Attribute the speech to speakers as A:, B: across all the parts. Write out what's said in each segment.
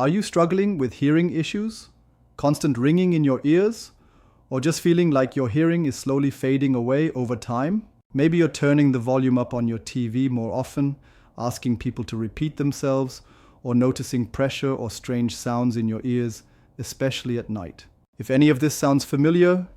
A: Are you struggling with hearing issues? Constant ringing in your ears? Or just feeling like your hearing is slowly fading away over time? Maybe you're turning the volume up on your TV more often, asking people to repeat themselves, or noticing pressure or strange sounds in your ears, especially at night. If any of this sounds familiar,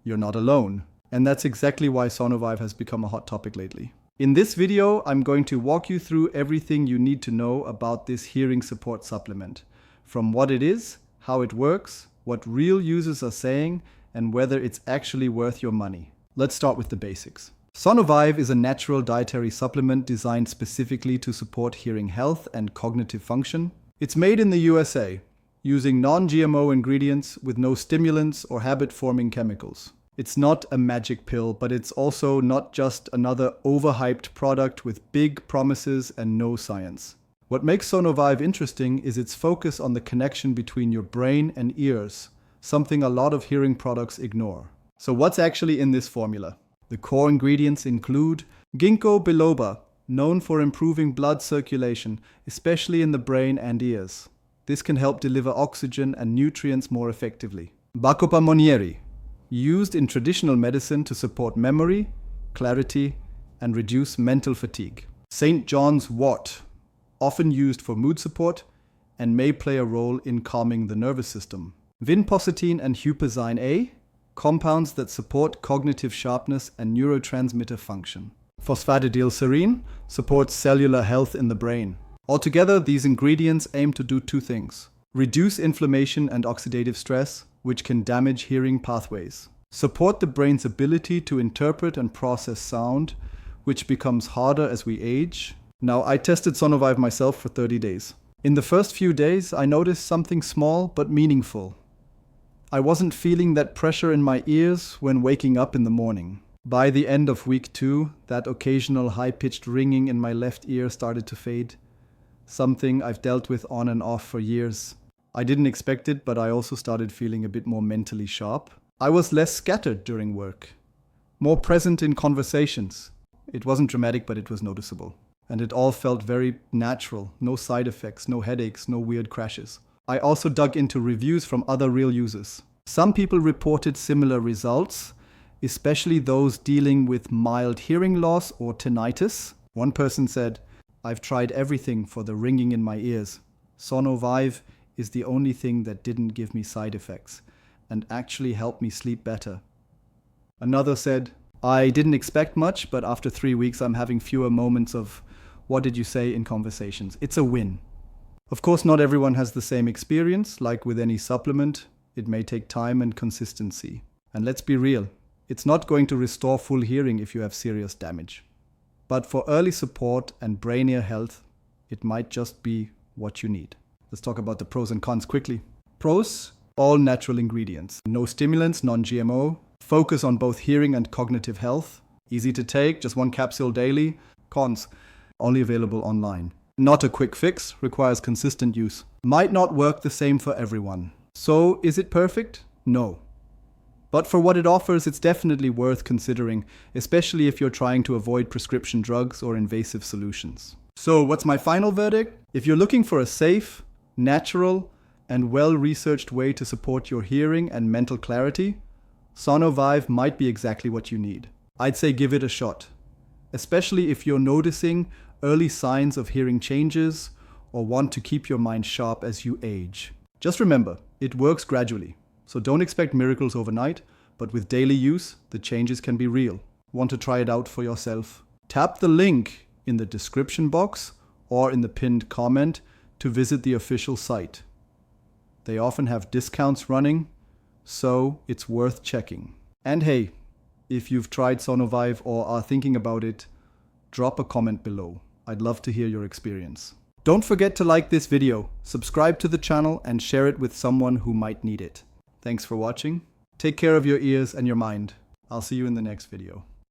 A: you're not alone. And that's exactly why SonoVive has become a hot topic lately. In this video, I'm going to walk you through everything you need to know about this hearing support supplement. From what it is, how it works, what real users are saying, and whether it's actually worth your money. Let's start with the basics. SonoVive is a natural dietary supplement designed specifically to support hearing health and cognitive function. It's made in the USA, using non-GMO ingredients with no stimulants or habit-forming chemicals. It's not a magic pill, but it's also not just another overhyped product with big promises and no science. What makes SonoVive interesting is its focus on the connection between your brain and ears, something a lot of hearing products ignore. So what's actually in this formula? The core ingredients include ginkgo biloba, known for improving blood circulation, especially in the brain and ears. This can help deliver oxygen and nutrients more effectively. Bacopa monnieri, used in traditional medicine to support memory, clarity, and reduce mental fatigue. St. John's wort, often used for mood support and may play a role in calming the nervous system. Vinpocetine and huperzine A, compounds that support cognitive sharpness and neurotransmitter function. Phosphatidylserine supports cellular health in the brain. Altogether, these ingredients aim to do two things: reduce inflammation and oxidative stress, which can damage hearing pathways. Support the brain's ability to interpret and process sound, which becomes harder as we age. Now, I tested SonoVive myself for 30 days. In the first few days, I noticed something small but meaningful. I wasn't feeling that pressure in my ears when waking up in the morning. By the end of week 2, that occasional high-pitched ringing in my left ear started to fade. Something I've dealt with on and off for years. I didn't expect it, but I also started feeling a bit more mentally sharp. I was less scattered during work, more present in conversations. It wasn't dramatic, but it was noticeable. And it all felt very natural. No side effects, no headaches, no weird crashes. I also dug into reviews from other real users. Some people reported similar results, especially those dealing with mild hearing loss or tinnitus. One person said, "I've tried everything for the ringing in my ears. SonoVive is the only thing that didn't give me side effects and actually helped me sleep better." Another said, "I didn't expect much, but after 3 weeks I'm having fewer moments of 'what did you say' in conversations. It's a win." Of course, not everyone has the same experience. Like with any supplement, it may take time and consistency. And let's be real, it's not going to restore full hearing if you have serious damage. But for early support and brain ear health, it might just be what you need. Let's talk about the pros and cons quickly. Pros: all natural ingredients. No stimulants, non-GMO. Focus on both hearing and cognitive health. Easy to take, just 1 capsule daily. Cons: only available online. Not a quick fix, requires consistent use. Might not work the same for everyone. So, is it perfect? No. But for what it offers, it's definitely worth considering, especially if you're trying to avoid prescription drugs or invasive solutions. So, what's my final verdict? If you're looking for a safe, natural, and well-researched way to support your hearing and mental clarity, SonoVive might be exactly what you need. I'd say give it a shot, especially if you're noticing early signs of hearing changes or want to keep your mind sharp as you age. Just remember, it works gradually, so don't expect miracles overnight, but with daily use, the changes can be real. Want to try it out for yourself? Tap the link in the description box or in the pinned comment to visit the official site. They often have discounts running, so it's worth checking. And hey, if you've tried SonoVive or are thinking about it, drop a comment below. I'd love to hear your experience. Don't forget to like this video, subscribe to the channel, and share it with someone who might need it. Thanks for watching. Take care of your ears and your mind. I'll see you in the next video.